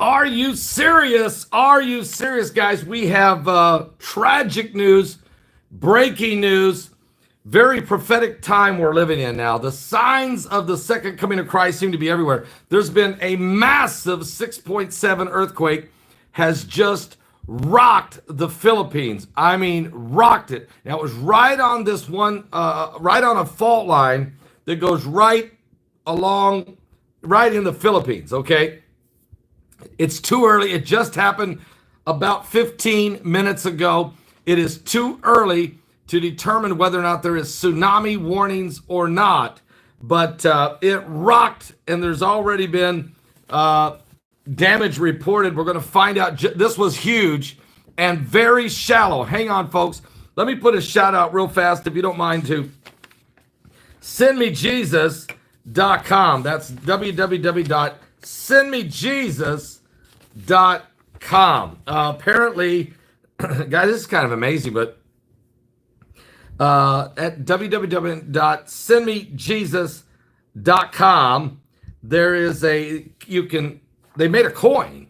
Are you serious? Are you serious, guys? We have tragic news, breaking news, very prophetic time we're living in now. The signs of the second coming of Christ seem to be everywhere. There's been a massive 6.7 earthquake has just rocked the Philippines. I mean, rocked it. Now, it was right on this one, right on a fault line that goes right along, right in the Philippines, okay? It's too early. It just happened about 15 minutes ago. It is too early to determine whether or not there is tsunami warnings or not. But it rocked, and there's already been damage reported. We're going to find out. This was huge and very shallow. Hang on, folks. Let me put a shout out real fast, if you don't mind, to sendmejesus.com. That's www.sendmejesus.com. Apparently, guys, this is kind of amazing, but at www.sendmejesus.com, there is they made a coin.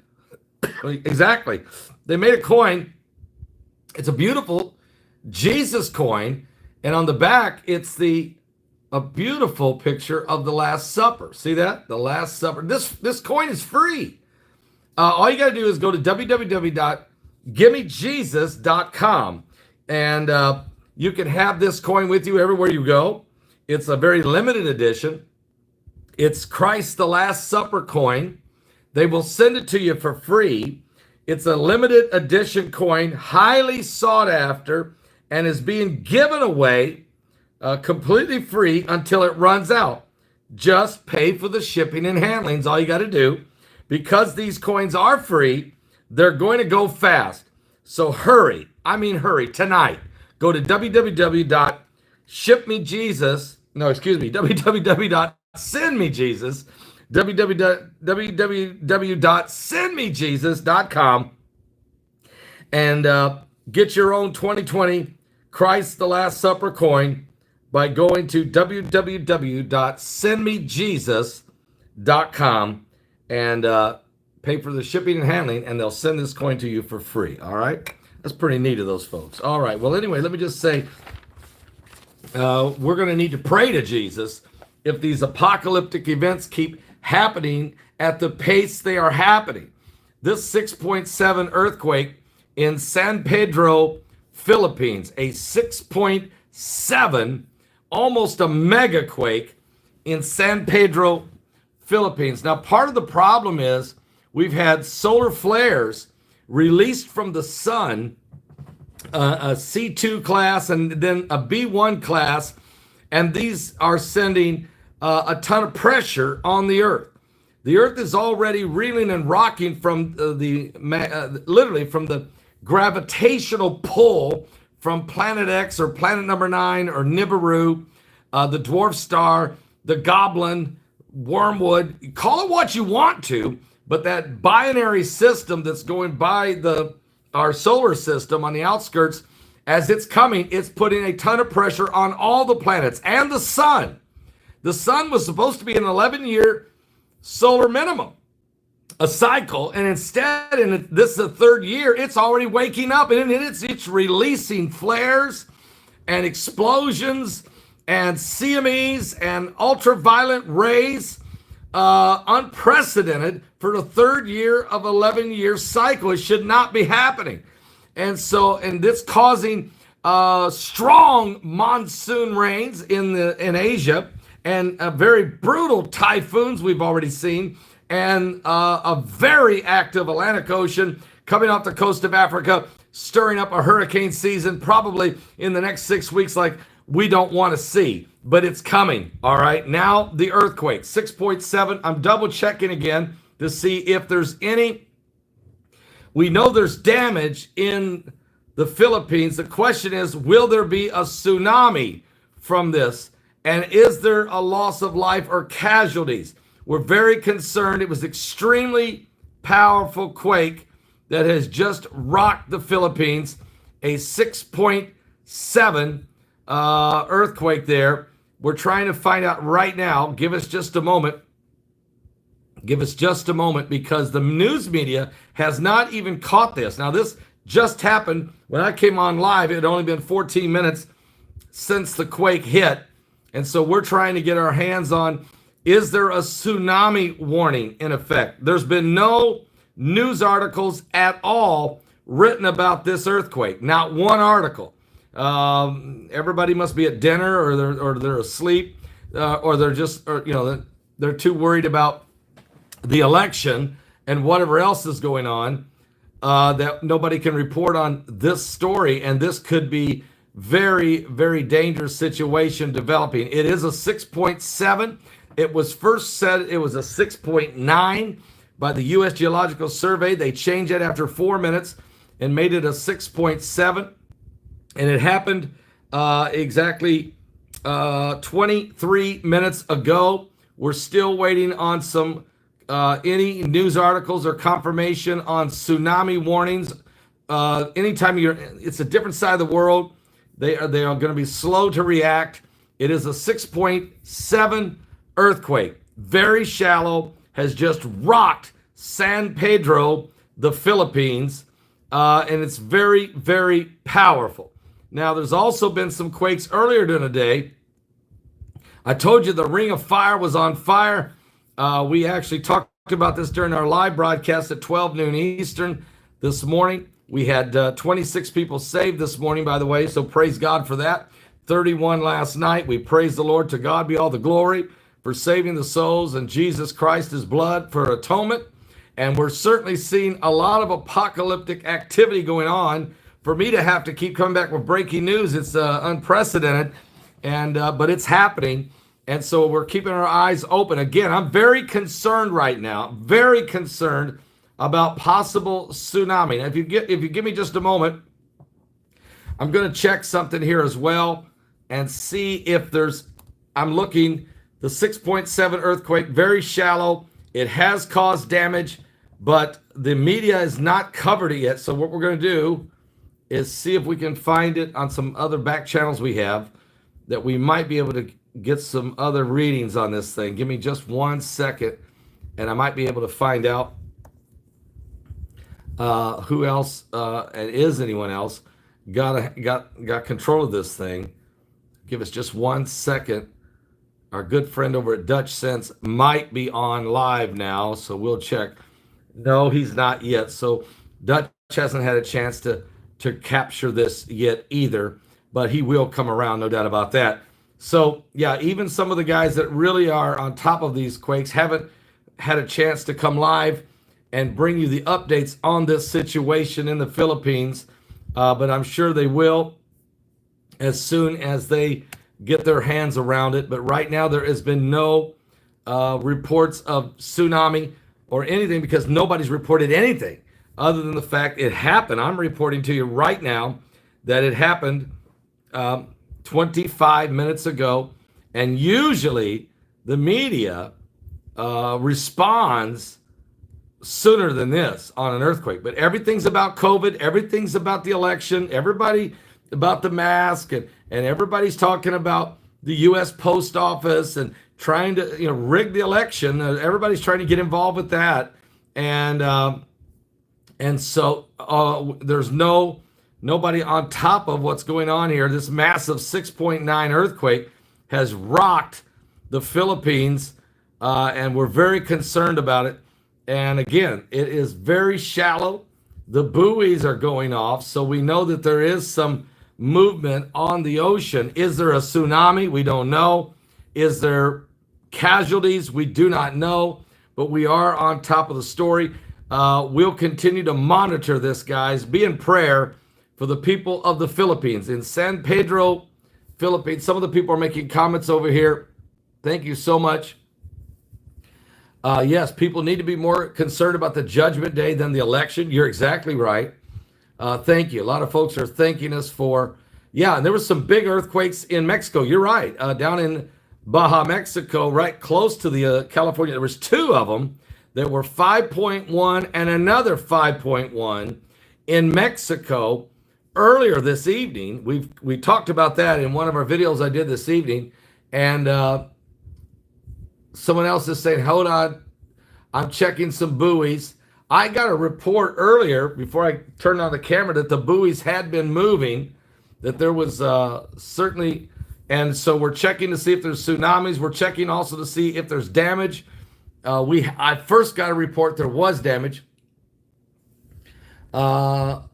Exactly. They made a coin. It's a beautiful Jesus coin. And on the back, it's a beautiful picture of the Last Supper. See that? The Last Supper. This coin is free. All you got to do is go to www.givemejesus.com, and you can have this coin with you everywhere you go. It's a very limited edition. It's Christ the Last Supper coin. They will send it to you for free. It's a limited edition coin, highly sought after, and is being given away completely free until it runs out. Just pay for the shipping and handling is all you got to do. Because these coins are free, they're going to go fast. So hurry. I mean hurry tonight. Go to www.sendmejesus, www.sendmejesus.com, and get your own 2020 Christ the Last Supper coin by going to www.sendmejesus.com and pay for the shipping and handling, and they'll send this coin to you for free. All right? That's pretty neat of those folks. All right. Well, anyway, let me just say we're going to need to pray to Jesus if these apocalyptic events keep happening at the pace they are happening. This 6.7 earthquake in San Pedro, Philippines, a 6.7, almost a mega quake in San Pedro, Philippines. Now, part of the problem is we've had solar flares released from the sun, a C2 class and then a B1 class, and these are sending a ton of pressure on the Earth. The Earth is already reeling and rocking from literally from the gravitational pull from Planet X or Planet Number 9 or Nibiru, the dwarf star, the goblin, wormwood. Call it what you want to, but that binary system that's going by our solar system on the outskirts, as it's coming, it's putting a ton of pressure on all the planets and the sun. The sun was supposed to be an 11-year solar minimum, a cycle, and instead, and this is the third year, it's already waking up, and it's releasing flares and explosions and CMEs and ultraviolet rays, unprecedented for the third year of 11-year cycle. It should not be happening. And this causing strong monsoon rains in Asia, and very brutal typhoons we've already seen, and a very active Atlantic Ocean coming off the coast of Africa, stirring up a hurricane season probably in the next 6 weeks like we don't want to see, but it's coming. All right. Now the earthquake, 6.7. I'm double checking again to see if there's any. We know there's damage in the Philippines. The question is, will there be a tsunami from this? And is there a loss of life or casualties? We're very concerned. It was extremely powerful quake that has just rocked the Philippines, a 6.7 earthquake there. We're trying to find out right now. Give us just a moment. Give us just a moment because the news media has not even caught this. Now, this just happened when I came on live. It had only been 14 minutes since the quake hit. And so we're trying to get our hands on, is there a tsunami warning in effect? There's been no news articles at all written about this earthquake. Not one article. Everybody must be at dinner, or they're asleep, or they're just, they're too worried about the election and whatever else is going on, that nobody can report on this story. And this could be very, very dangerous situation developing. It is a 6.7. It was first said it was a 6.9 by the U.S. Geological Survey. They changed it after 4 minutes and made it a 6.7. And it happened exactly 23 minutes ago. We're still waiting on some any news articles or confirmation on tsunami warnings. Anytime it's a different side of the world, they are going to be slow to react. It is a 6.7 earthquake, very shallow, has just rocked San Pedro, the Philippines, and it's very, very powerful. Now, there's also been some quakes earlier during the day. I told you the Ring of Fire was on fire. We actually talked about this during our live broadcast at 12 noon Eastern this morning. We had 26 people saved this morning, by the way, so praise God for that. 31 last night. We praise the Lord. To God be all the glory for saving the souls, and Jesus Christ, his blood for atonement. And we're certainly seeing a lot of apocalyptic activity going on. For me to have to keep coming back with breaking news, it's unprecedented, but it's happening. And so we're keeping our eyes open. Again, I'm very concerned right now, very concerned about possible tsunami. Now, if you give me just a moment, I'm going to check something here as well and see if I'm looking, the 6.7 earthquake, very shallow. It has caused damage, but the media has not covered it yet. So what we're going to do is see if we can find it on some other back channels we have, that we might be able to get some other readings on this thing. Give me just 1 second, and I might be able to find out who else and is anyone else got control of this thing. Give us just 1 second. Our good friend over at Dutch Sense might be on live now, so we'll check. No, he's not yet. So Dutch hasn't had a chance to capture this yet either, but he will come around, no doubt about that. So yeah, even some of the guys that really are on top of these quakes haven't had a chance to come live and bring you the updates on this situation in the Philippines, but I'm sure they will as soon as they get their hands around it. But right now there has been no reports of tsunami or anything, because nobody's reported anything other than the fact it happened. I'm reporting to you right now that it happened 25 minutes ago, and usually the media responds sooner than this on an earthquake. But everything's about COVID, everything's about the election, everybody about the mask, and everybody's talking about the U.S. Post Office and trying to rig the election. Everybody's trying to get involved with that, and so there's nobody on top of what's going on here. This massive 6.9 earthquake has rocked the Philippines, and we're very concerned about it. And again, it is very shallow. The buoys are going off, so we know that there is some movement on the ocean. Is there a tsunami? We don't know. Is there casualties? We do not know, but we are on top of the story. We'll continue to monitor this, guys. Be in prayer for the people of the Philippines. In San Pedro, Philippines, some of the people are making comments over here. Thank you so much. Yes, people need to be more concerned about the judgment day than the election. You're exactly right. Thank you. A lot of folks are thanking us for, and there was some big earthquakes in Mexico. You're right. Down in Baja, Mexico, right close to the California, there was two of them that were 5.1 and another 5.1 in Mexico earlier this evening. We talked about that in one of our videos I did this evening, and someone else is saying, hold on, I'm checking some buoys. I got a report earlier before I turned on the camera that the buoys had been moving, that there was certainly, and so we're checking to see if there's tsunamis. We're checking also to see if there's damage. I first got a report there was damage. Yes,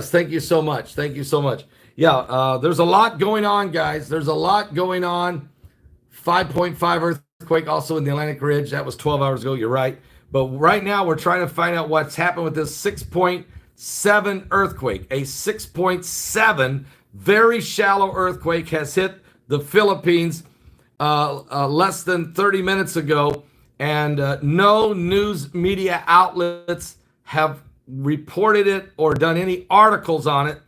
thank you so much. Thank you so much. Yeah, there's a lot going on, guys. There's a lot going on. 5.5 earthquake also in the Atlantic Ridge. That was 12 hours ago. You're right. But right now we're trying to find out what's happened with this 6.7 earthquake. A 6.7 very shallow earthquake has hit the Philippines less than 30 minutes ago, and no news media outlets have reported it or done any articles on it.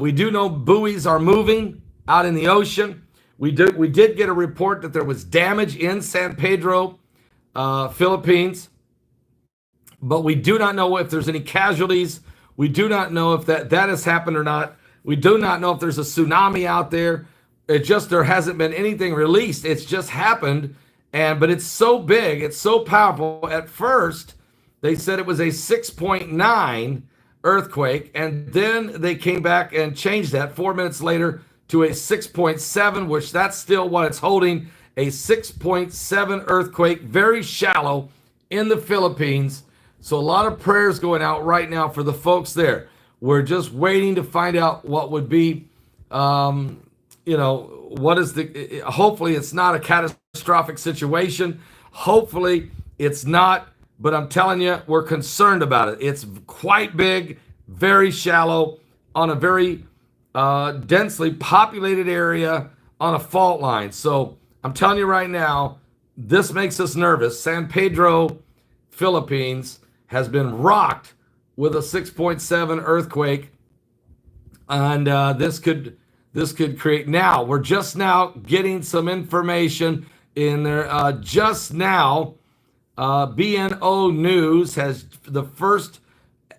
We do know buoys are moving out in the ocean. We did get a report that there was damage in San Pedro, Philippines, but we do not know if there's any casualties. We do not know if that has happened or not. We do not know if there's a tsunami out there. There hasn't been anything released. It's just happened, but it's so big, it's so powerful. At first, they said it was a 6.9 earthquake, and then they came back and changed that 4 minutes later to a 6.7, which that's still what it's holding, a 6.7 earthquake, very shallow in the Philippines. So a lot of prayers going out right now for the folks there. We're just waiting to find out what would be, hopefully it's not a catastrophic situation. Hopefully it's not, but I'm telling you, we're concerned about it. It's quite big, very shallow, on a very densely populated area on a fault line. So I'm telling you right now, this makes us nervous. San Pedro, Philippines has been rocked with a 6.7 earthquake, and this could create. Now we're just now getting some information in there. Just now, BNO News has the first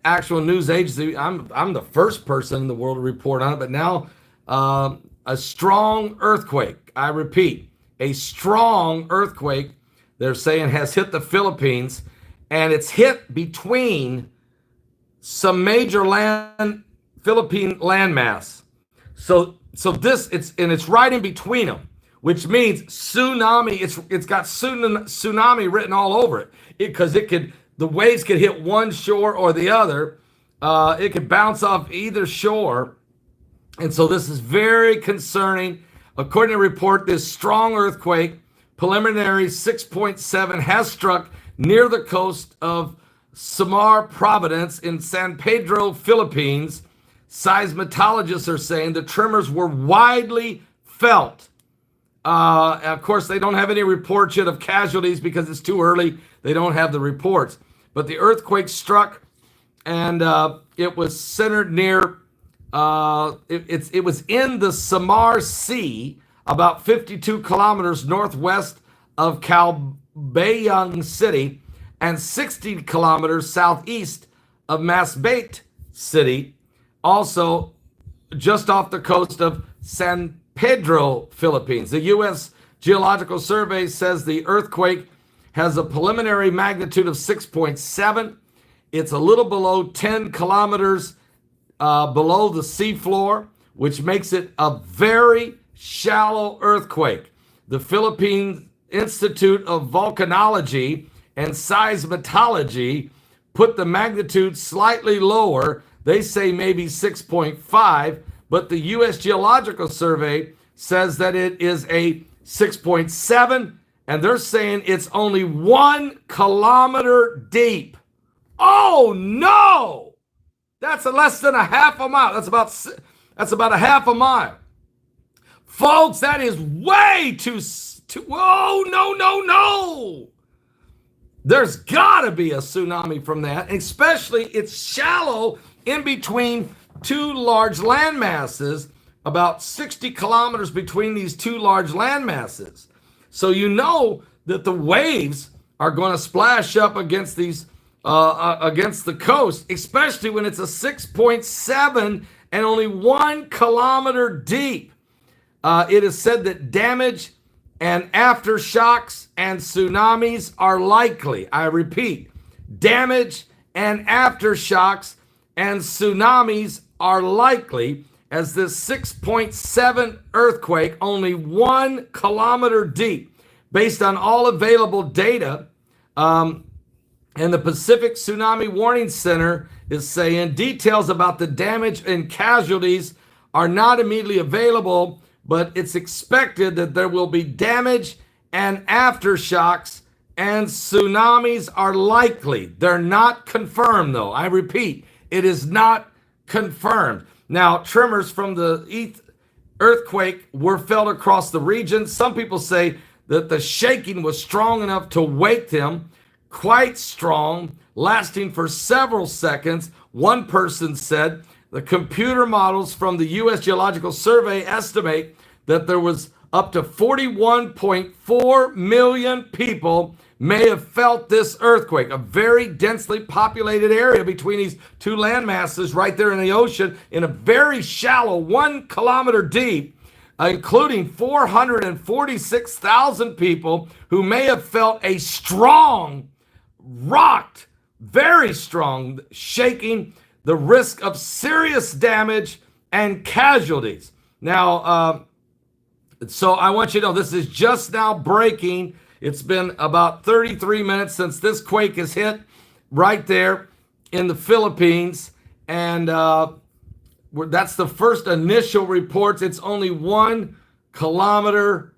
actual news agency. I'm the first person in the world to report on it, but now a strong earthquake. I repeat, a strong earthquake. They're saying has hit the Philippines, and it's hit between some major Philippine landmass. So it's right in between them, which means tsunami. It's got tsunami written all over it, because the waves could hit one shore or the other. It could bounce off either shore, and so this is very concerning. According to a report, this strong earthquake, preliminary 6.7, has struck near the coast of Sagamore Province in San Pedro, Philippines. Seismologists are saying the tremors were widely felt. Of course, they don't have any reports yet of casualties because it's too early. They don't have the reports. But the earthquake struck, and it was centered near, it was in the Samar Sea, about 52 kilometers northwest of Calbayang City and 60 kilometers southeast of Masbate City, also just off the coast of San Pedro, Philippines. The U.S. Geological Survey says the earthquake has a preliminary magnitude of 6.7. It's a little below 10 kilometers below the seafloor, which makes it a very shallow earthquake. The Philippine Institute of Volcanology and Seismology put the magnitude slightly lower. They say maybe 6.5, but the U.S. Geological Survey says that it is a 6.7, and they're saying it's only 1 kilometer deep. Oh no! That's less than a half a mile. That's about a half a mile. Folks, that is way too oh, no. There's got to be a tsunami from that, especially it's shallow in between two large land masses, about 60 kilometers between these two large land masses. So you know that the waves are going to splash up against these, against the coast, especially when it's a 6.7 and only 1 kilometer deep. It is said that damage and aftershocks and tsunamis are likely. I repeat, damage and aftershocks and tsunamis are likely as this 6.7 earthquake, only 1 kilometer deep, based on all available data. And the Pacific Tsunami Warning Center is saying details about the damage and casualties are not immediately available, but it's expected that there will be damage and aftershocks and tsunamis are likely. They're not confirmed, though. I repeat, it is not confirmed. Now, tremors from the earthquake were felt across the region. Some people say that the shaking was strong enough to wake them, quite strong, lasting for several seconds. One person said the computer models from the U.S. Geological Survey estimate that there was up to 41.4 million people may have felt this earthquake, a very densely populated area between these two land masses right there in the ocean, in a very shallow 1 kilometer deep, including 446,000 people who may have felt a strong, rocked, very strong shaking, the risk of serious damage and casualties. Now, so I want you to know this is just now breaking. It's been about 33 minutes since this quake has hit right there in the Philippines. And that's the first initial reports. It's only 1 kilometer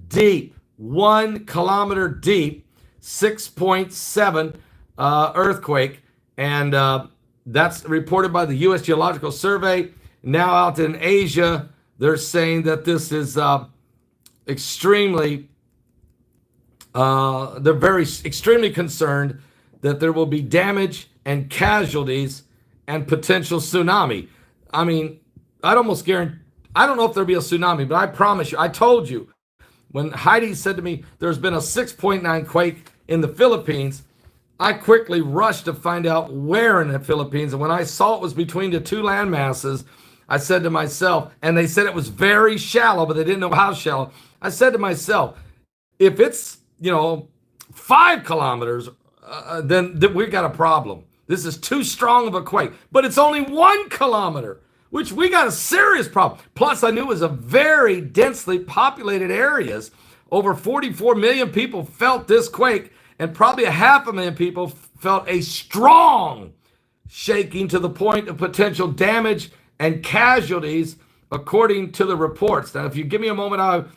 deep, 1 kilometer deep, 6.7 earthquake. And that's reported by the U.S. Geological Survey. Now out in Asia, they're saying that this is extremely, they're very extremely concerned that there will be damage and casualties and potential tsunami. I mean, I'd almost guarantee, I don't know if there'll be a tsunami, but I promise you, I told you, when Heidi said to me, there's been a 6.9 quake in the Philippines, I quickly rushed to find out where in the Philippines. And when I saw it was between the two land masses, I said to myself, and they said it was very shallow, but they didn't know how shallow. I said to myself, if it's, 5 kilometers, then we've got a problem. This is too strong of a quake, but it's only 1 kilometer, which we got a serious problem. Plus, I knew it was a very densely populated areas. Over 44 million people felt this quake, and probably 500,000 people felt a strong shaking to the point of potential damage and casualties, according to the reports. Now, if you give me a moment,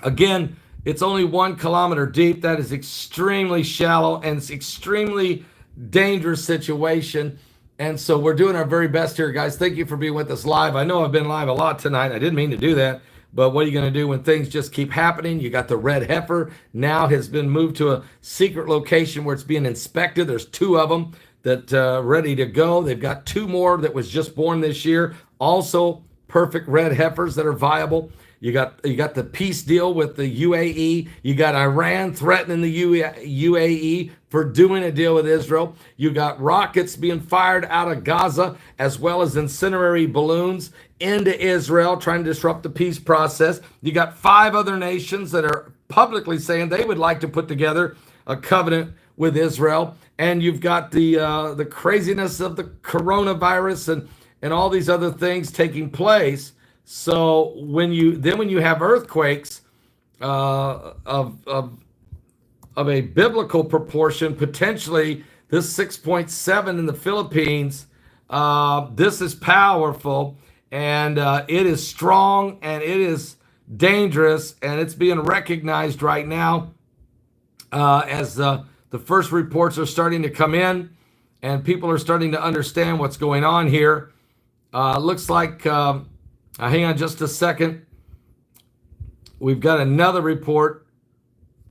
again, it's only 1 kilometer deep. That is extremely shallow, and it's extremely dangerous situation. And so we're doing our very best here, guys. Thank you for being with us live. I know I've been live a lot tonight. I didn't mean to do that, but what are you going to do when things just keep happening? You got the red heifer now has been moved to a secret location where it's being inspected. There's 2 of them that ready to go. They've got 2 more that was just born this year. Also perfect red heifers that are viable. You got the peace deal with the UAE. You got Iran threatening the UAE for doing a deal with Israel. You got rockets being fired out of Gaza, as well as incendiary balloons into Israel, trying to disrupt the peace process. You got 5 other nations that are publicly saying they would like to put together a covenant with Israel. And you've got the craziness of the coronavirus and all these other things taking place. So when you have earthquakes of a biblical proportion, potentially this 6.7 in the Philippines, this is powerful, and it is strong, and it is dangerous, and it's being recognized right now as the first reports are starting to come in, and people are starting to understand what's going on here. Looks like, hang on just a second. We've got another report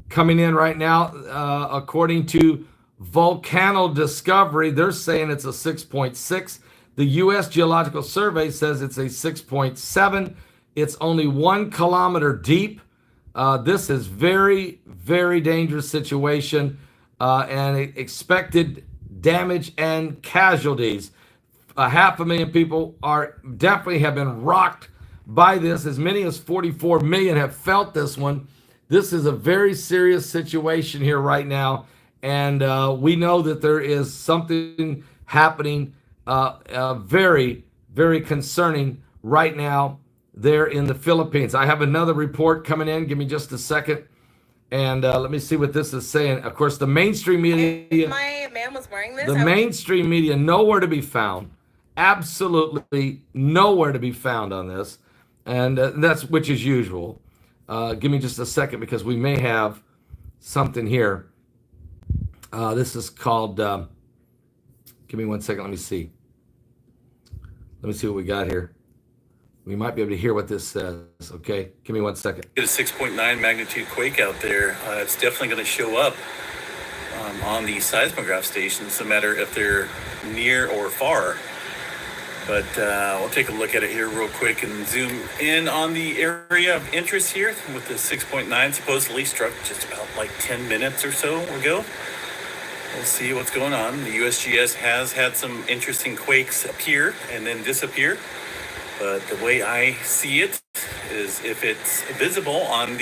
coming in right now. According to Volcano Discovery, they're saying it's a 6.6. The U.S. Geological Survey says it's a 6.7. It's only 1 kilometer deep. This is very, very dangerous situation, and expected damage and casualties. 500,000 people definitely have been rocked by this. As many as 44 million have felt this one. This is a very serious situation here right now, and we know that there is something happening very, very concerning right now there in the Philippines. I have another report coming in. Give me just a second. And let me see what this is saying. Of course, the mainstream media. My man was wearing this. The mainstream media, nowhere to be found. Absolutely nowhere to be found on this. And that's which is usual. Give me just a second because we may have something here. This is called, give me 1 second. Let me see. Let me see what we got here. We might be able to hear what this says. Okay, give me 1 second. Get a 6.9 magnitude quake out there. It's definitely going to show up on the seismograph stations, no matter if they're near or far. But we'll take a look at it here real quick and zoom in on the area of interest here with the 6.9 supposedly struck just about like 10 minutes or so ago. We'll see what's going on. The USGS has had some interesting quakes appear and then disappear. But the way I see it is if it's visible on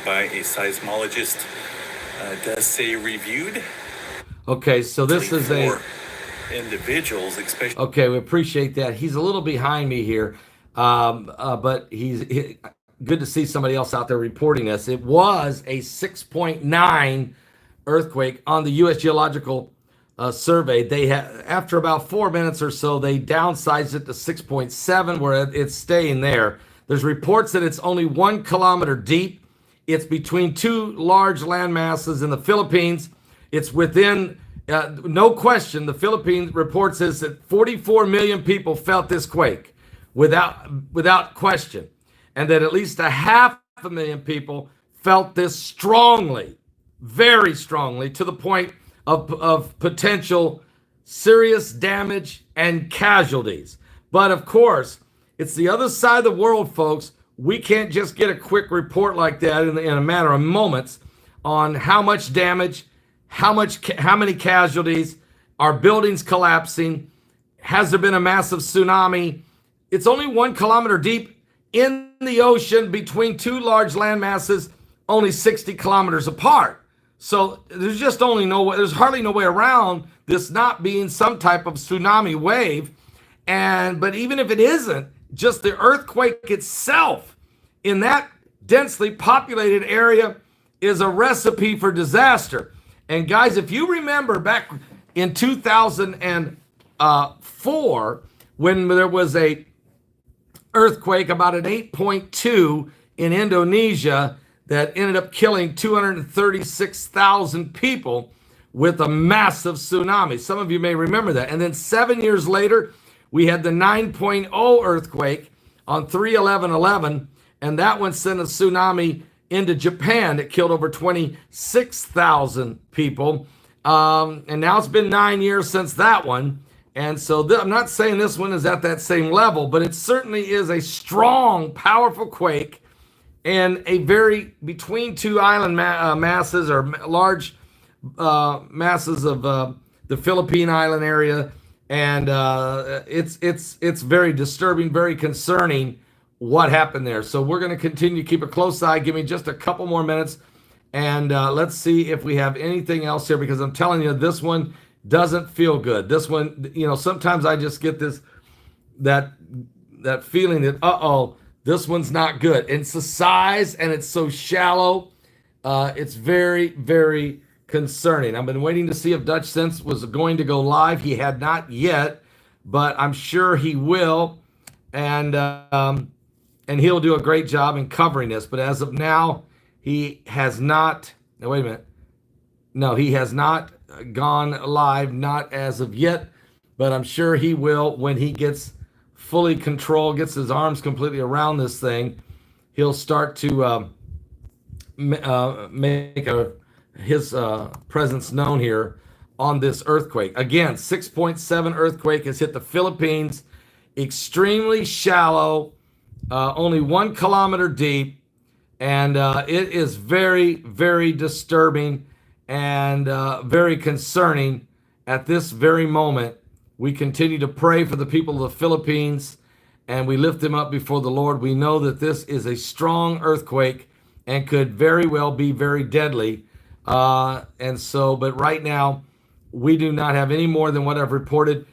by a seismologist, does say reviewed. Okay, so this is a individuals, especially. Okay, we appreciate that. He's a little behind me here, but he's good to see somebody else out there reporting this. It was a 6.9 earthquake on the U.S. Geological Survey. They after about 4 minutes or so, they downsized it to 6.7, where it's staying there. There's reports that it's only 1 kilometer deep. It's between two large land masses in the Philippines. It's within, no question, the Philippines reports is that 44 million people felt this quake without question, and that at least 500,000 people felt this strongly, very strongly, to the point of potential serious damage and casualties. But of course, it's the other side of the world, folks. We can't just get a quick report like that in a matter of moments on how much damage, how many casualties, are buildings collapsing, has there been a massive tsunami? It's only 1 kilometer deep in the ocean between two large land masses, only 60 kilometers apart. So there's just there's hardly no way around this not being some type of tsunami wave. But even if it isn't, just the earthquake itself in that densely populated area is a recipe for disaster. And guys, if you remember back in 2004, when there was a earthquake about an 8.2 in Indonesia, that ended up killing 236,000 people with a massive tsunami. Some of you may remember that. And then 7 years later, we had the 9.0 earthquake on 3/11/11, and that one sent a tsunami into Japan that killed over 26,000 people. And now it's been 9 years since that one. And so I'm not saying this one is at that same level, but it certainly is a strong, powerful quake. And a very between two island masses or large masses of the Philippine island area, and it's very disturbing, very concerning what happened there. So we're going to continue to keep a close eye. Give me just a couple more minutes, and let's see if we have anything else here, because I'm telling you, this one doesn't feel good. This one, sometimes I just get that feeling that this one's not good. It's the size and it's so shallow. It's very, very concerning. I've been waiting to see if Dutch Sense was going to go live. He had not yet, but I'm sure he will. And he'll do a great job in covering this. But as of now, he has not. No, wait a minute. No, he has not gone live, not as of yet. But I'm sure he will when he gets fully controlled, gets his arms completely around this thing. He'll start to make his presence known here on this earthquake. Again, 6.7 earthquake has hit the Philippines, extremely shallow, only 1 kilometer deep, and it is very, very disturbing and very concerning at this very moment. We continue to pray for the people of the Philippines, and we lift them up before the Lord. We know that this is a strong earthquake, and could very well be very deadly. But right now, we do not have any more than what I've reported.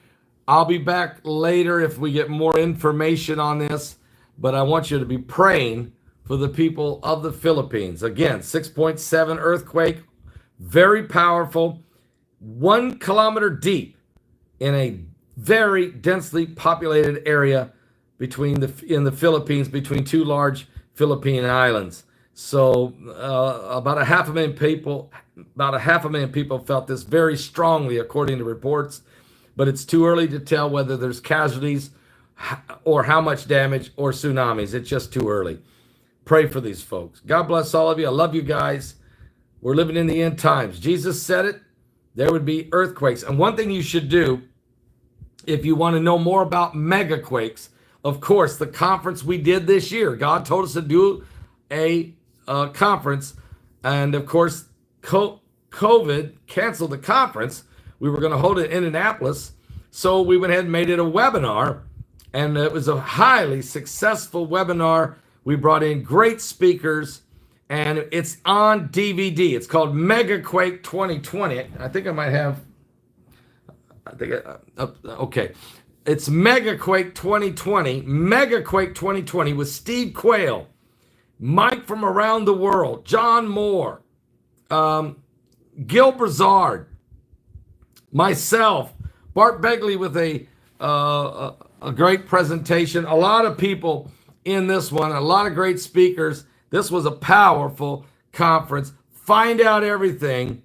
I'll be back later if we get more information on this, but I want you to be praying for the people of the Philippines. Again, 6.7 earthquake, very powerful, 1 kilometer deep in a very densely populated area in the Philippines, between 2 large Philippine islands. So about a half a million people felt this very strongly, according to reports. But it's too early to tell whether there's casualties or how much damage or tsunamis. It's just too early. Pray for these folks. God bless all of you. I love you guys. We're living in the end times. Jesus said it. There would be earthquakes. And one thing you should do, if you want to know more about mega quakes, of course, the conference we did this year, God told us to do a conference. And of course, COVID canceled the conference. We were going to hold it in Indianapolis. So we went ahead and made it a webinar. And it was a highly successful webinar. We brought in great speakers. And it's on DVD. It's called Mega Quake 2020. I think I might have... okay. It's Mega Quake 2020. Mega Quake 2020 with Steve Quayle, Mike from around the world, John Moore, Gil Brazard, myself, Bart Begley with a great presentation. A lot of people in this one, a lot of great speakers. This was a powerful conference. Find out everything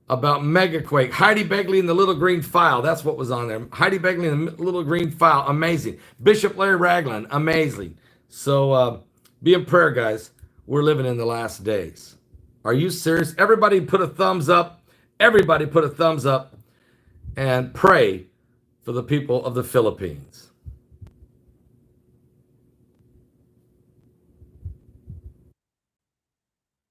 about MegaQuake. Heidi Begley and the Little Green File. That's what was on there. Heidi Begley and the Little Green File. Amazing. Bishop Larry Ragland. Amazing. So be in prayer, guys. We're living in the last days. Are you serious? Everybody put a thumbs up. Everybody put a thumbs up and pray for the people of the Philippines.